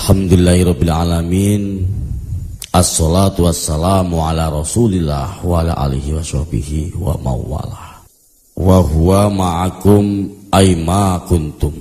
Alhamdulillahirabbil alamin. Assalatu wassalamu ala Rasulillah wa ala alihi washabbihi wa mawalah. Wa huwa ma'akum aima kuntum.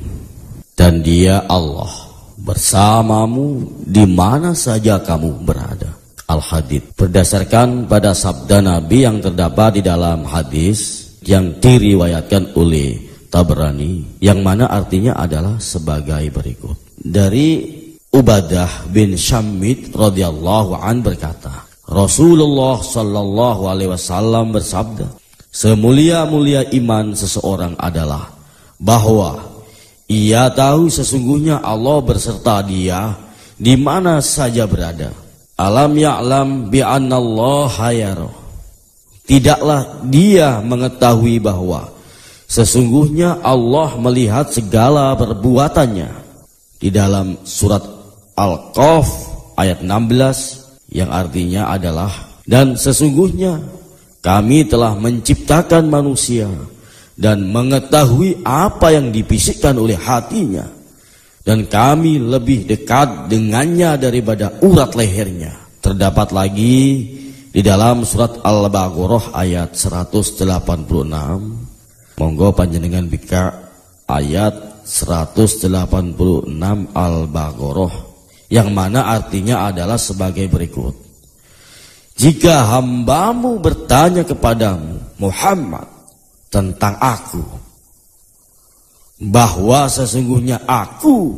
Dan Dia Allah bersamamu di mana saja kamu berada. Al-Hadid, berdasarkan pada sabda Nabi yang terdapat di dalam hadis yang diriwayatkan oleh Tabrani, yang mana artinya adalah sebagai berikut. Dari Ubadah bin Syamit radhiyallahu an berkata, Rasulullah sallallahu alaihi wasallam bersabda, semulia-mulia iman seseorang adalah bahwa ia tahu sesungguhnya Allah berserta dia di mana saja berada. Alam ya'lam bi annallaha yara. Tidaklah dia mengetahui bahwa sesungguhnya Allah melihat segala perbuatannya. Di dalam surat Al-Qaf ayat 16 yang artinya adalah, dan sesungguhnya kami telah menciptakan manusia dan mengetahui apa yang dibisikkan oleh hatinya, dan kami lebih dekat dengannya daripada urat lehernya. Terdapat lagi di dalam surat Al-Baqarah ayat 186. Monggo panjenengan bika ayat 186 Al-Baqarah, yang mana artinya adalah sebagai berikut. Jika hambamu bertanya kepadamu Muhammad tentang aku, bahwa sesungguhnya aku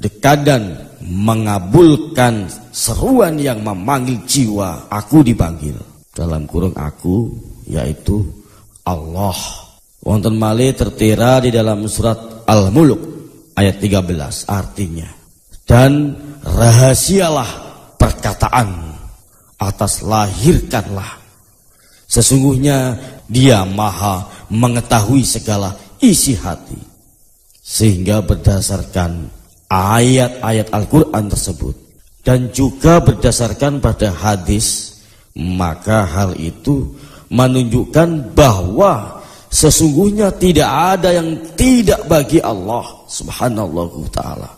dekat dan mengabulkan seruan yang memanggil jiwa, aku dipanggil. Dalam kurung aku yaitu Allah. Wonten malih tertera di dalam surat Al-Mulk ayat 13, artinya, dan rahasialah perkataan atas lahirkanlah. Sesungguhnya Dia maha mengetahui segala isi hati. Sehingga berdasarkan ayat-ayat Al-Quran tersebut dan juga berdasarkan pada hadis, maka hal itu menunjukkan bahwa sesungguhnya tidak ada yang tidak bagi Allah subhanahu wa ta'ala,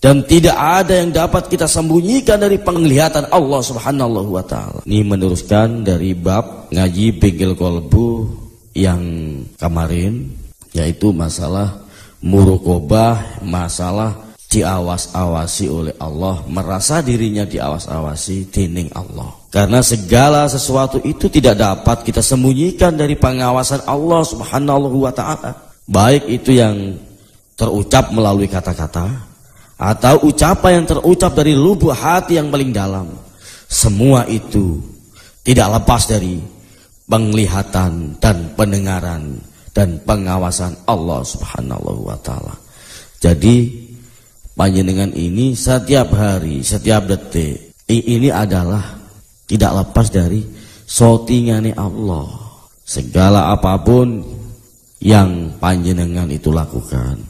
dan tidak ada yang dapat kita sembunyikan dari penglihatan Allah subhanahu wa ta'ala. Ini meneruskan dari bab ngaji Bingil Kolbu yang kemarin, yaitu masalah muraqabah, masalah diawas-awasi oleh Allah, merasa dirinya diawas-awasi dening Allah. Karena segala sesuatu itu tidak dapat kita sembunyikan dari pengawasan Allah subhanahu wa ta'ala. Baik itu yang terucap melalui kata-kata atau ucapan yang terucap dari lubuk hati yang paling dalam, semua itu tidak lepas dari penglihatan dan pendengaran dan pengawasan Allah subhanahu wa ta'ala. Jadi panjenengan ini setiap hari, setiap detik ini adalah tidak lepas dari shootingane Allah. Segala apapun yang panjenengan itu lakukan,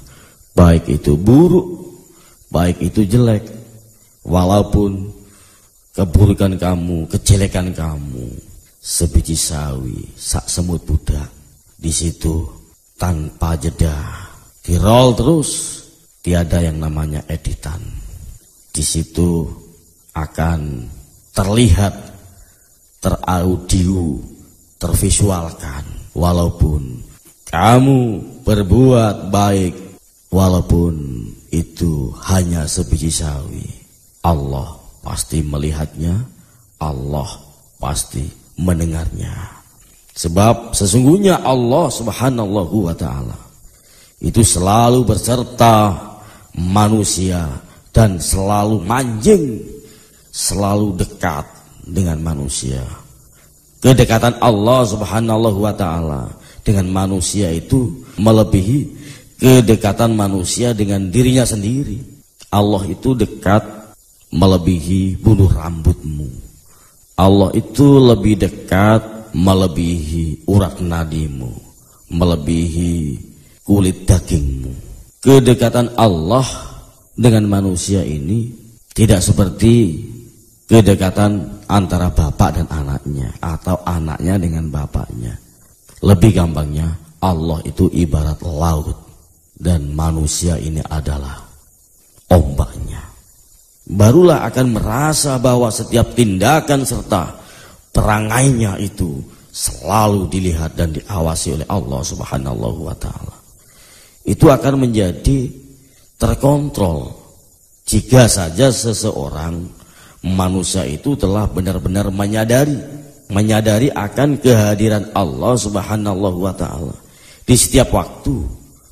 baik itu buruk, baik itu jelek, walaupun keburukan kamu, kejelekan kamu sebiji sawi, sak semut budak, di situ tanpa jeda dirol terus, tiada yang namanya editan. Di situ akan terlihat, teraudio, tervisualkan, walaupun kamu berbuat baik, walaupun itu hanya sebiji sawi, Allah pasti melihatnya, Allah pasti mendengarnya. Sebab sesungguhnya Allah subhanahu wa ta'ala itu selalu berserta manusia dan selalu manjing, selalu dekat dengan manusia. Kedekatan Allah subhanahu wa ta'ala dengan manusia itu melebihi kedekatan manusia dengan dirinya sendiri. Allah itu dekat melebihi bulu rambutmu. Allah itu lebih dekat melebihi urat nadimu, melebihi kulit dagingmu. Kedekatan Allah dengan manusia ini tidak seperti kedekatan antara bapak dan anaknya, atau anaknya dengan bapaknya. Lebih gampangnya, Allah itu ibarat laut dan manusia ini adalah ombaknya. barulah akan merasa bahwa setiap tindakan serta perangainya itu selalu dilihat dan diawasi oleh Allah Subhanahu wa ta'ala. Itu akan menjadi terkontrol jika saja seseorang manusia itu telah benar-benar menyadari akan kehadiran Allah Subhanahu wa ta'ala di setiap waktu,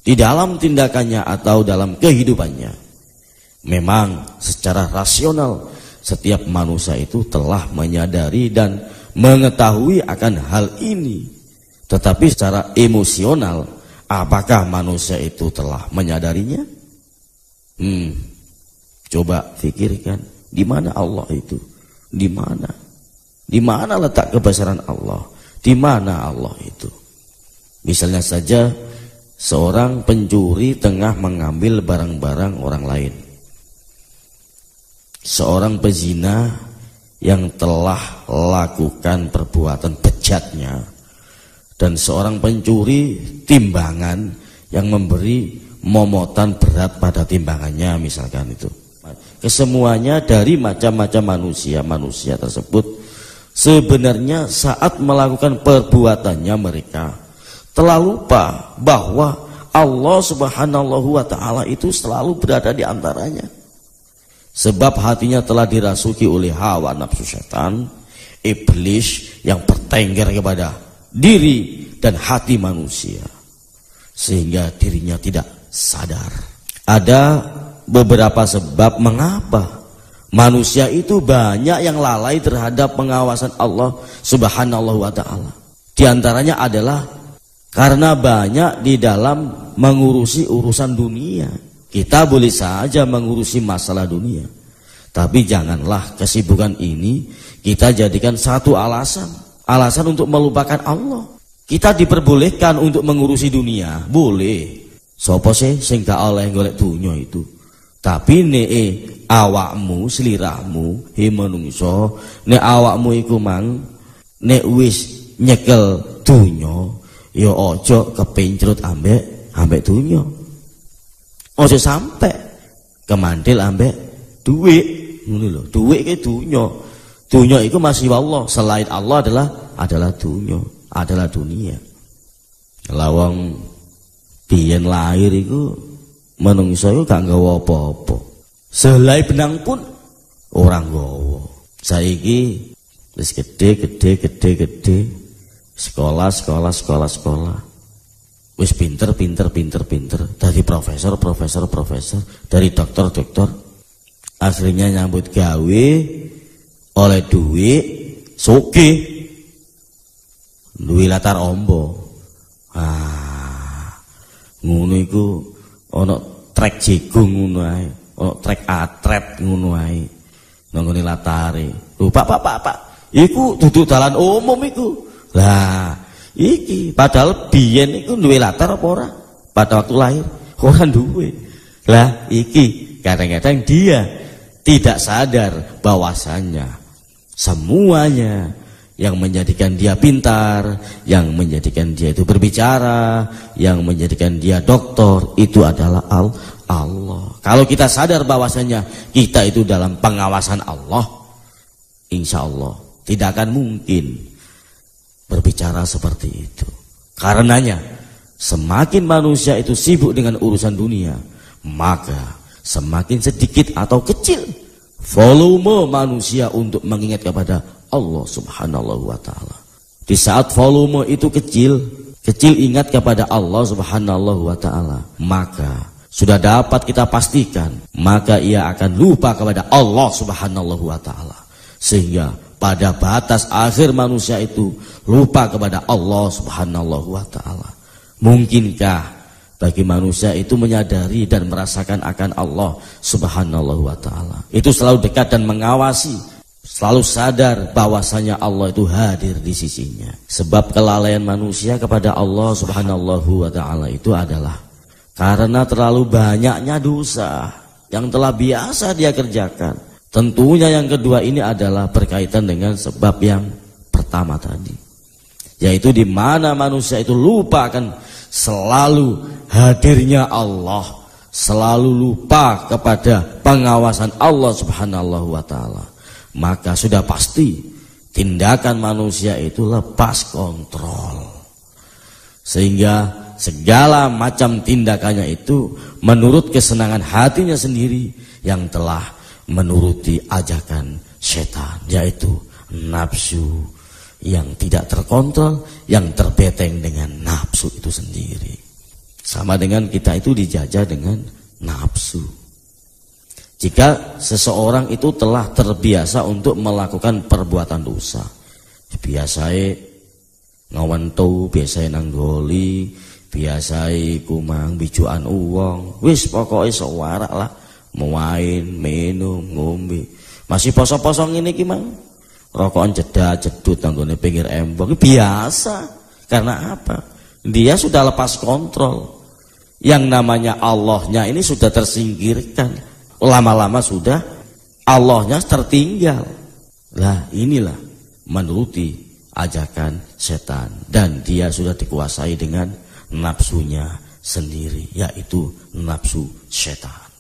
di dalam tindakannya atau dalam kehidupannya. Memang secara rasional setiap manusia itu telah menyadari dan mengetahui akan hal ini. Tetapi secara emosional, apakah manusia itu telah menyadarinya? Coba pikirkan, di mana Allah itu? Di mana? Di mana letak kebesaran Allah? Di mana Allah itu? Misalnya saja seorang pencuri tengah mengambil barang-barang orang lain. Seorang pezina yang telah lakukan perbuatan bejatnya, dan seorang pencuri timbangan yang memberi momotan berat pada timbangannya, misalkan itu. Kesemuanya dari macam-macam manusia tersebut sebenarnya saat melakukan perbuatannya mereka telah lupa bahwa Allah Subhanahu wa ta'ala itu selalu berada di antaranya. Sebab hatinya telah dirasuki oleh hawa nafsu setan, iblis yang bertengger kepada diri dan hati manusia, sehingga dirinya tidak sadar. Ada beberapa sebab mengapa manusia itu banyak yang lalai terhadap pengawasan Allah Subhanahu wa ta'ala. Di antaranya adalah karena banyak di dalam mengurusi urusan dunia. Kita boleh saja mengurusi masalah dunia, tapi janganlah kesibukan ini kita jadikan satu alasan untuk melupakan Allah. Kita diperbolehkan untuk mengurusi dunia, boleh. Sopo sing gak oleh golek dunia itu. Tapi awakmu, sliramu, manungsa, nek awakmu iku mang nek wis nyekel dunia, ya aja kepencrut ambek dunia. Ojo sampai kemandil ambek duit, ngono lho. Duit ke dunya. Dunya itu masih Allah, selain Allah adalah dunya, adalah dunia. Lawang biyen lahir iku menungso iku gak nggawa apa-apa. Selai benang pun orang nggawa. Saiki wis gede. Sekolah. Wis pinter, dari profesor, dari dokter, akhirnya nyambut gawe oleh duit, sugih, duwe latar ombo. Ngono iku ana trek jagung ngono ae, ana trek atret ngono ae. Nang ngene latare. Lho, Pak, iku duduk dalan umum iku. Lah, iki padahal biyen iku duwe latar apa ora? Pada waktu lahir ora duwe. Lah iki kadang-kadang dia tidak sadar bahwasannya semuanya yang menjadikan dia pintar, yang menjadikan dia itu berbicara, yang menjadikan dia doktor itu adalah Allah. Kalau kita sadar bahwasannya kita itu dalam pengawasan Allah, insya Allah tidak akan mungkin berbicara seperti itu. Karenanya semakin manusia itu sibuk dengan urusan dunia, maka semakin sedikit atau kecil volume manusia untuk mengingat kepada Allah Subhanahu wa ta'ala. Di saat volume itu kecil ingat kepada Allah Subhanahu wa ta'ala, maka sudah dapat kita pastikan maka ia akan lupa kepada Allah Subhanahu wa ta'ala, sehingga pada batas akhir manusia itu lupa kepada Allah Subhanahu wa ta'ala. Mungkinkah bagi manusia itu menyadari dan merasakan akan Allah Subhanahu wa ta'ala? Itu selalu dekat dan mengawasi, selalu sadar bahwasanya Allah itu hadir di sisinya. Sebab kelalaian manusia kepada Allah Subhanahu wa ta'ala itu adalah karena terlalu banyaknya dosa yang telah biasa dia kerjakan. Tentunya yang kedua ini adalah berkaitan dengan sebab yang pertama tadi, yaitu di mana manusia itu lupa akan selalu hadirnya Allah selalu lupa kepada pengawasan Allah Subhanahu wa taala, maka sudah pasti tindakan manusia itu lepas kontrol. Sehingga segala macam tindakannya itu menurut kesenangan hatinya sendiri yang telah menuruti ajakan setan, yaitu nafsu yang tidak terkontrol, yang terbeteng dengan nafsu itu sendiri. Sama dengan kita itu dijajah dengan nafsu. Jika seseorang itu telah terbiasa untuk melakukan perbuatan dosa, biasanya ngawentu, biasanya nanggoli, biasanya kumang bijuan uang, wis pokoknya sewarak lah, main, minum, ngombe. Masih poso-poso ngene iki mang, rokokan jedut tanggone pinggir embong, biasa. Karena apa? Dia sudah lepas kontrol. Yang namanya Allahnya ini sudah tersingkirkan. Lama-lama sudah Allahnya tertinggal. Lah inilah menuruti ajakan setan. Dan dia sudah dikuasai dengan nafsunya sendiri, yaitu nafsu setan.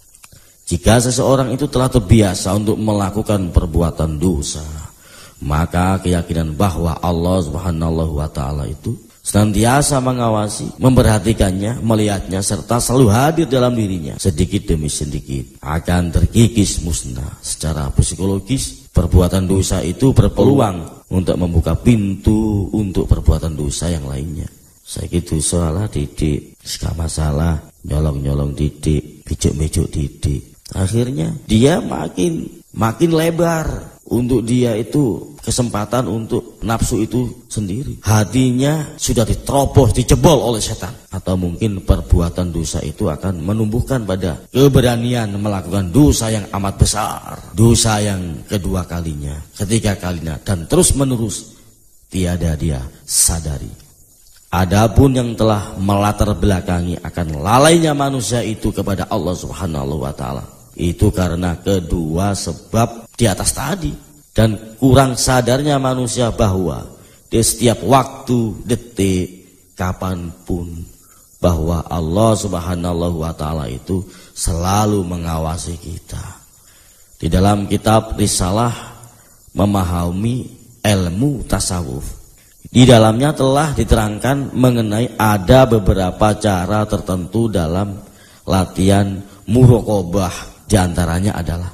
Jika seseorang itu telah terbiasa untuk melakukan perbuatan dosa, maka keyakinan bahwa Allah Subhanahu wa taala itu senantiasa mengawasi, memperhatikannya, melihatnya, serta selalu hadir dalam dirinya, sedikit demi sedikit akan terkikis musnah. Secara psikologis, perbuatan dosa itu berpeluang untuk membuka pintu untuk perbuatan dosa yang lainnya. Saya gitu salah didik, gak masalah, nyolong-nyolong didik, bijuk-bijuk didik. Akhirnya dia makin lebar untuk dia itu kesempatan untuk nafsu itu sendiri. Hatinya sudah diterobos, dicebol oleh setan. Atau mungkin perbuatan dosa itu akan menumbuhkan pada keberanian melakukan dosa yang amat besar, dosa yang kedua kalinya, ketiga kalinya, dan terus menerus tiada dia sadari. Adapun yang telah melatar belakangi akan lalainya manusia itu kepada Allah Subhanahu wa taala, itu karena kedua sebab di atas tadi, dan kurang sadarnya manusia bahwa di setiap waktu, detik, kapanpun, bahwa Allah Subhanahu wa taala itu selalu mengawasi kita. Di dalam kitab Risalah Memahami Ilmu Tasawuf, di dalamnya telah diterangkan mengenai ada beberapa cara tertentu dalam latihan muraqabah. Di antaranya adalah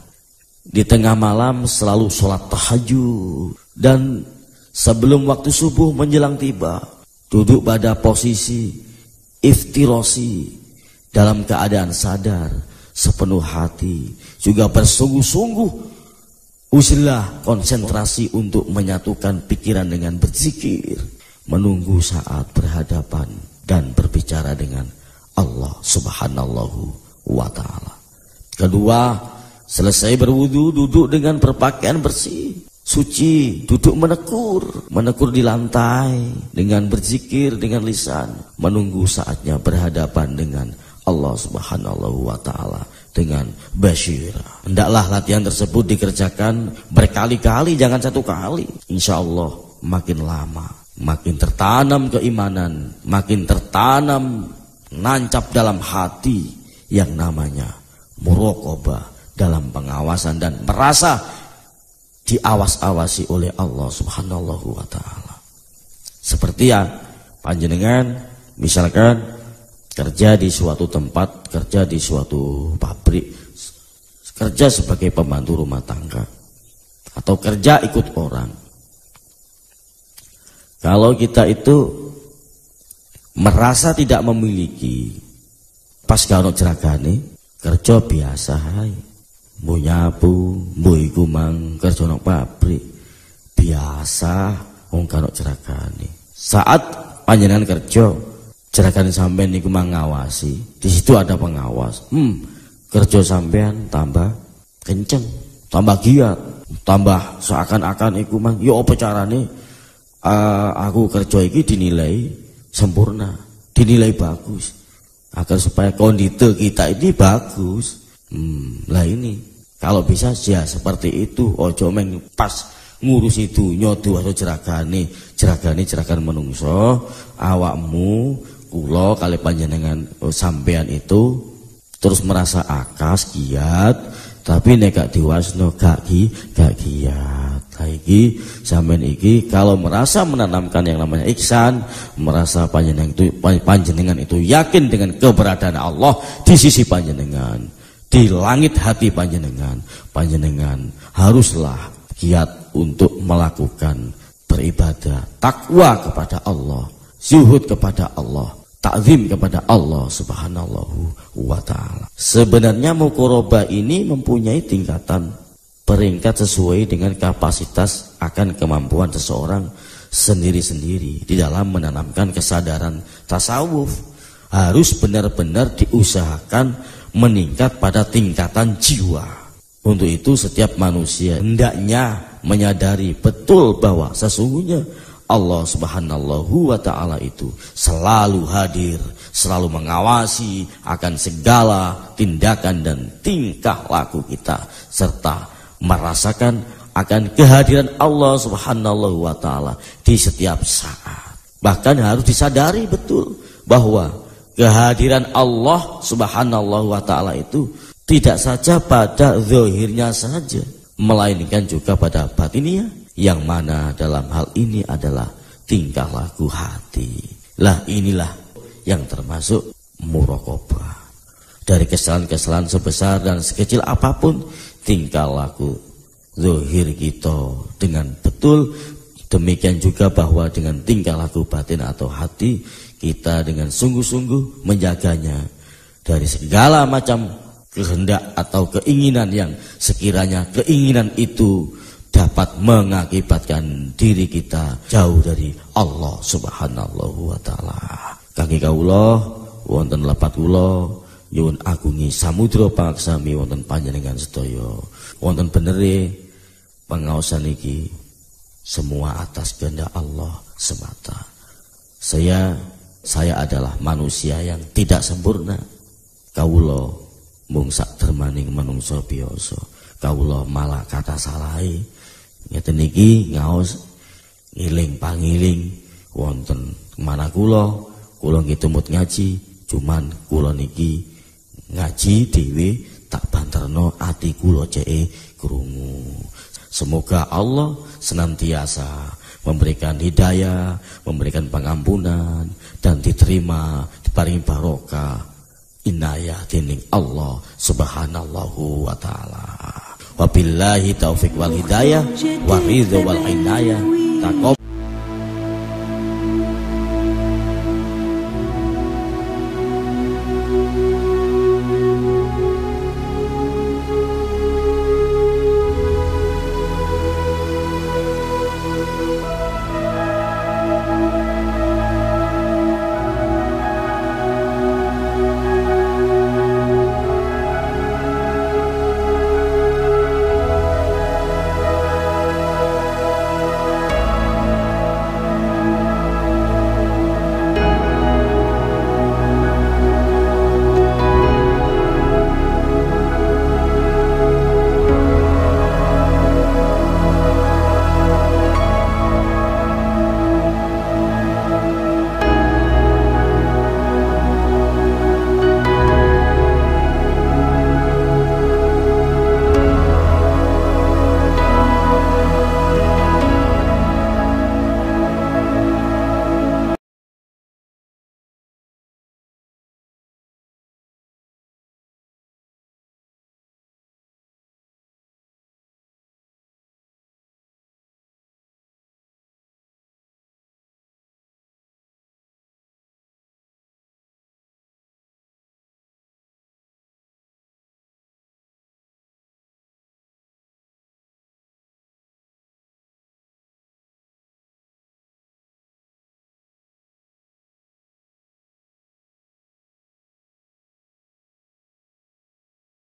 di tengah malam selalu sholat tahajud, dan sebelum waktu subuh menjelang tiba duduk pada posisi iftirasi dalam keadaan sadar sepenuh hati, juga bersungguh-sungguh usilah konsentrasi untuk menyatukan pikiran dengan berzikir, menunggu saat berhadapan dan berbicara dengan Allah Subhanahu wa taala. Kedua, selesai berwudu duduk dengan berpakaian bersih, suci, duduk menekur di lantai dengan berzikir dengan lisan, menunggu saatnya berhadapan dengan Allah Subhanahu wa taala dengan basyira. Hendaklah latihan tersebut dikerjakan berkali-kali, jangan satu kali. Insya Allah makin lama makin tertanam keimanan, makin tertanam nancap dalam hati yang namanya muraqabah, dalam pengawasan dan merasa diawas-awasi oleh Allah Subhanahu wa taala. Seperti ya panjenengan misalkan kerja di suatu tempat, kerja di suatu pabrik, kerja sebagai pembantu rumah tangga, atau kerja ikut orang. Kalau kita itu merasa tidak memiliki, pas karo jeragane, kerja biasa hai, mbu nyapu, mbu iku mang kerja nang pabrik, biasa wong karo jeragane. Saat panjenengan kerja, jerakan sampean niku mengawasi, di situ ada pengawas. Kerja sampean tambah kenceng, tambah giat, tambah seakan-akan iku mang yo apa carane aku kerja iki dinilai sempurna, dinilai bagus, agar supaya kondisi kita ini bagus. Lah ini kalau bisa ya seperti itu, ojo meng pas ngurus itu nyodo atau jeragane menungso, awakmu kula kali panjenengan sampean itu terus merasa akas giat, tapi nek gak diwasno gak giat. Iki sampean iki kalau merasa menanamkan yang namanya ihsan, merasa panjenengan itu yakin dengan keberadaan Allah di sisi panjenengan, di langit hati panjenengan haruslah giat untuk melakukan beribadah, takwa kepada Allah, zuhud kepada Allah, takzim kepada Allah subhanahu wa ta'ala. Sebenarnya muqarabah ini mempunyai tingkatan peringkat sesuai dengan kapasitas akan kemampuan seseorang sendiri-sendiri di dalam menanamkan kesadaran tasawuf. Harus benar-benar diusahakan meningkat pada tingkatan jiwa. Untuk itu setiap manusia hendaknya menyadari betul bahwa sesungguhnya Allah subhanahu wa ta'ala itu selalu hadir, selalu mengawasi akan segala tindakan dan tingkah laku kita, serta merasakan akan kehadiran Allah subhanahu wa ta'ala di setiap saat. Bahkan harus disadari betul bahwa kehadiran Allah subhanahu wa ta'ala itu tidak saja pada zahirnya saja, melainkan juga pada batinnya, yang mana dalam hal ini adalah tingkah laku hati. Lah inilah yang termasuk muraqabah. Dari kesalahan-kesalahan sebesar dan sekecil apapun tingkah laku zahir kita dengan betul, demikian juga bahwa dengan tingkah laku batin atau hati kita dengan sungguh-sungguh menjaganya dari segala macam kehendak atau keinginan yang sekiranya keinginan itu dapat mengakibatkan diri kita jauh dari Allah subhanahu wa ta'ala. Kaki kawula wonten lepat kula nyuwun agungi samudra pangaksami wonten panjenengan sedaya. Wonten benere pengaosan iki semua atas kehendak Allah semata. Saya adalah manusia yang tidak sempurna. Kawula mung sak dermaning manungsa biasa. Kawula malah kata salahi. Ngeten iki ngaos ngiling pangiling wonten mana kula nggih tumut ngaji, cuman kula niki ngaji dhewe tak banterno ati kula ceke krungu. Semoga Allah senantiasa memberikan hidayah, memberikan pengampunan dan diterima, diparingi barokah inayah dening Allah subhanahu wa ta'ala. Wabillahi taufiq wal hidayah wa ridho wal inayah.